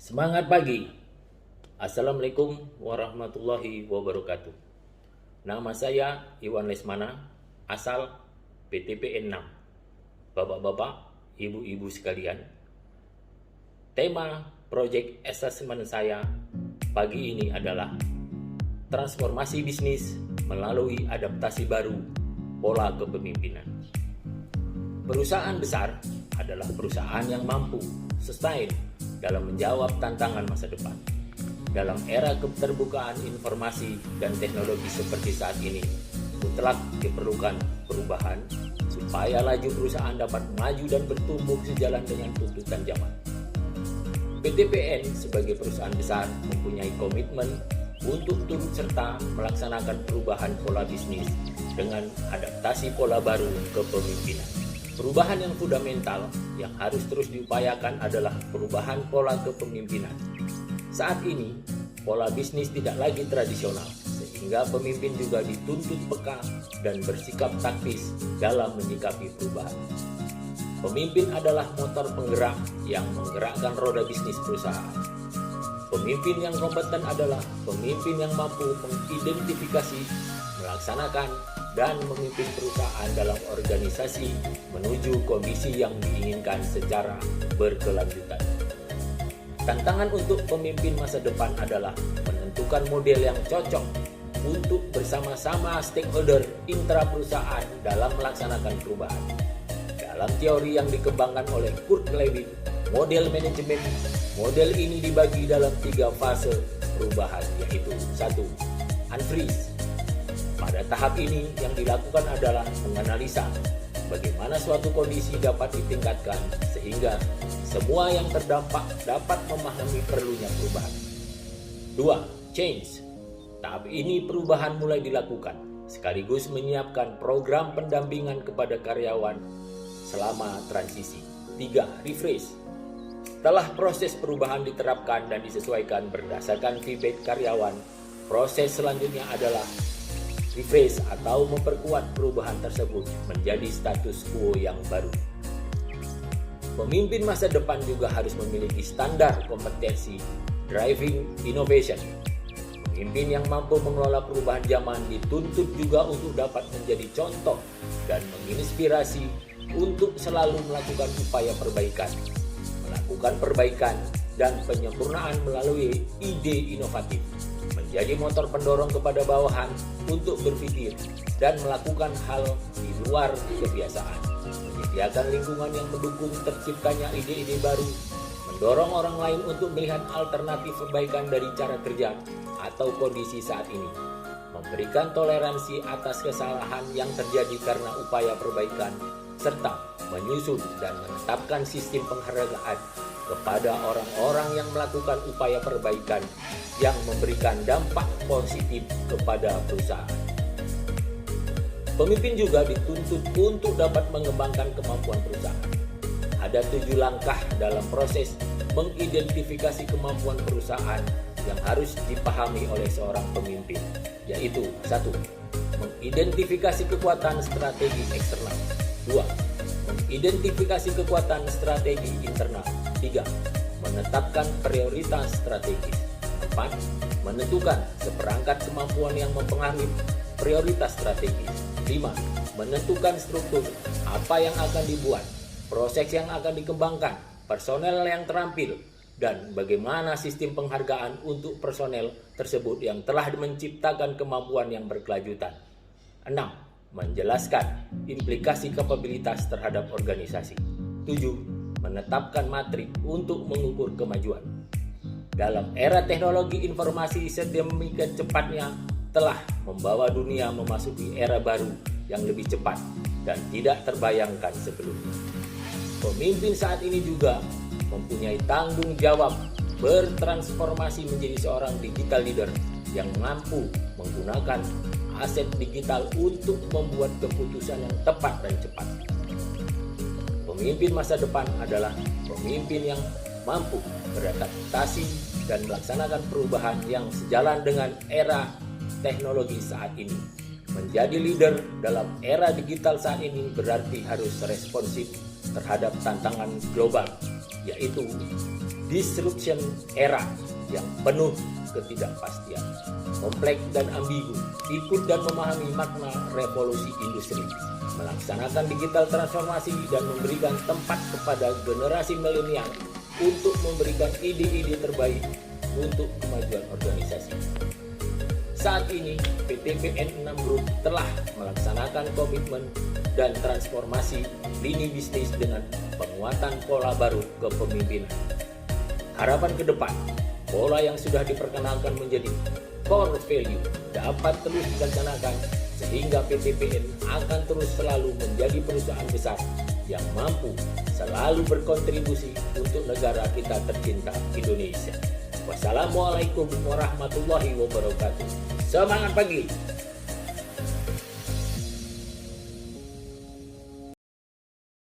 Semangat pagi. Assalamualaikum warahmatullahi wabarakatuh. Nama saya Iwan Lesmana, asal PTPN 6. Bapak-bapak, ibu-ibu sekalian, tema project assessment saya pagi ini adalah transformasi bisnis melalui adaptasi baru pola kepemimpinan. Perusahaan besar adalah perusahaan yang mampu sustain dalam menjawab tantangan masa depan. Dalam era keterbukaan informasi dan teknologi seperti saat ini, mutlak diperlukan perubahan supaya laju perusahaan dapat maju dan bertumbuh sejalan dengan tuntutan zaman. PTPN sebagai perusahaan besar mempunyai komitmen untuk turut serta melaksanakan perubahan pola bisnis dengan adaptasi pola baru kepemimpinan. Perubahan yang fundamental yang harus terus diupayakan adalah perubahan pola kepemimpinan. Saat ini, pola bisnis tidak lagi tradisional, sehingga pemimpin juga dituntut peka dan bersikap taktis dalam menyikapi perubahan. Pemimpin adalah motor penggerak yang menggerakkan roda bisnis perusahaan. Pemimpin yang kompeten adalah pemimpin yang mampu mengidentifikasi, melaksanakan, dan memimpin perusahaan dalam organisasi menuju kondisi yang diinginkan secara berkelanjutan. Tantangan untuk pemimpin masa depan adalah menentukan model yang cocok untuk bersama-sama stakeholder intra perusahaan dalam melaksanakan perubahan. Dalam teori yang dikembangkan oleh Kurt Lewin, model manajemen, model ini dibagi dalam 3 fase perubahan, yaitu 1. Unfreeze. Pada tahap ini yang dilakukan adalah menganalisa bagaimana suatu kondisi dapat ditingkatkan sehingga semua yang terdampak dapat memahami perlunya perubahan. 2. Change. Tahap ini perubahan mulai dilakukan sekaligus menyiapkan program pendampingan kepada karyawan selama transisi. 3. Refresh. Setelah proses perubahan diterapkan dan disesuaikan berdasarkan feedback karyawan, proses selanjutnya adalah refresh atau memperkuat perubahan tersebut menjadi status quo yang baru. Pemimpin masa depan juga harus memiliki standar kompetensi driving innovation. Pemimpin yang mampu mengelola perubahan zaman dituntut juga untuk dapat menjadi contoh dan menginspirasi untuk selalu melakukan upaya perbaikan, melakukan perbaikan dan penyempurnaan melalui ide inovatif, menjadi motor pendorong kepada bawahan untuk berpikir dan melakukan hal di luar kebiasaan, menyediakan lingkungan yang mendukung terciptanya ide-ide baru, mendorong orang lain untuk melihat alternatif perbaikan dari cara kerja atau kondisi saat ini, memberikan toleransi atas kesalahan yang terjadi karena upaya perbaikan, serta menyusun dan menetapkan sistem penghargaan kepada orang-orang yang melakukan upaya perbaikan yang memberikan dampak positif kepada perusahaan. Pemimpin juga dituntut untuk dapat mengembangkan kemampuan perusahaan. Ada 7 langkah dalam proses mengidentifikasi kemampuan perusahaan yang harus dipahami oleh seorang pemimpin, yaitu 1. Mengidentifikasi kekuatan strategi eksternal. 2. Mengidentifikasi kekuatan strategi internal. 3. Menetapkan prioritas strategis. 4. Menentukan seperangkat kemampuan yang mempengaruhi prioritas strategis. 5. Menentukan struktur apa yang akan dibuat, proses yang akan dikembangkan, personel yang terampil, dan bagaimana sistem penghargaan untuk personel tersebut yang telah menciptakan kemampuan yang berkelanjutan. 6. Menjelaskan implikasi kapabilitas terhadap organisasi. 7. Menetapkan matrik untuk mengukur kemajuan. Dalam era teknologi informasi sedemikian cepatnya telah membawa dunia memasuki era baru yang lebih cepat dan tidak terbayangkan sebelumnya. Pemimpin saat ini juga mempunyai tanggung jawab bertransformasi menjadi seorang digital leader yang mampu menggunakan aset digital untuk membuat keputusan yang tepat dan cepat. Pemimpin masa depan adalah pemimpin yang mampu beradaptasi dan melaksanakan perubahan yang sejalan dengan era teknologi saat ini. Menjadi leader dalam era digital saat ini berarti harus responsif terhadap tantangan global, yaitu disruption era yang penuh ketidakpastian, kompleks dan ambigu. Ikut dan memahami makna revolusi industri, melaksanakan digital transformasi dan memberikan tempat kepada generasi milenial untuk memberikan ide-ide terbaik untuk kemajuan organisasi. Saat ini, PT PN 6 Group telah melaksanakan komitmen dan transformasi lini bisnis dengan penguatan pola baru kepemimpinan. Harapan ke depan, pola yang sudah diperkenalkan menjadi core value dapat terus dilaksanakan sehingga PT PN akan terus selalu menjadi perusahaan besar yang mampu selalu berkontribusi untuk negara kita tercinta Indonesia. Wassalamualaikum warahmatullahi wabarakatuh. Semangat pagi!